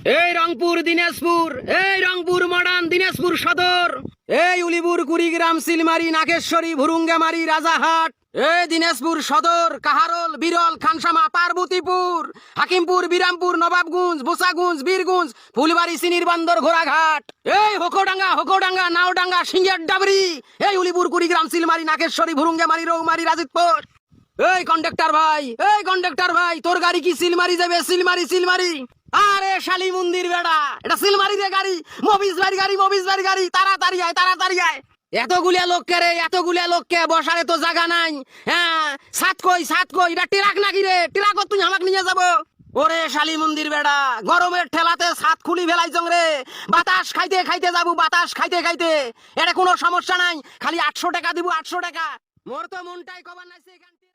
এই রংপুর দিনাজপুর, এই রংপুর মডার্ন দিনাজপুর সদর, এই উলিপুর কুড়িগ্রাম সিলমারি নাগেশ্বরী ভুরুঙ্গামারি রাজাহাট, এই দিনাজপুর সদর কাহারোল বিরল খানসামা পার্বতীপুর হাকিমপুর বিরামপুর নবাবগঞ্জ বোসাগঞ্জ বীরগঞ্জ ফুলবাড়ি সিনির বান্দর ঘোড়াঘাট, এই হোকোডাঙ্গা নাওডাঙ্গা সিঙ্গের ডাবরি, এই উলিপুর কুড়িগ্রাম সিলমারি নাগেশ্বরী ভুরুঙ্গামারি রৌমারি রাজিতপুর। এই কন্ডাক্টর ভাই তোর গাড়ি কি সিলমারি যাবে? সিলমারি আরে শালি মন্দির বেড়া, এটা সিলমারি রে গাড়ি, মবিস বাড়ি গাড়ি, তাড়াতাড়ি আয়। এতগুলা লোককে বসারে তো জায়গা নাই। হ্যাঁ সাত কই এটা ট্রাক নাকি রে? ট্রাক তুই আমাকে নিয়ে যাবো? ওরে শালি মন্দির বেড়া, গরমের ঠেলাতে ছাদ খুলি ফেলাইছং রে, বাতাস খাইতে যাবো, এটা কোনো সমস্যা নাই, খালি 800 টাকা দিব, 800 টাকা। মোর তো মনটাই কবার নাইছে এখান থেকে।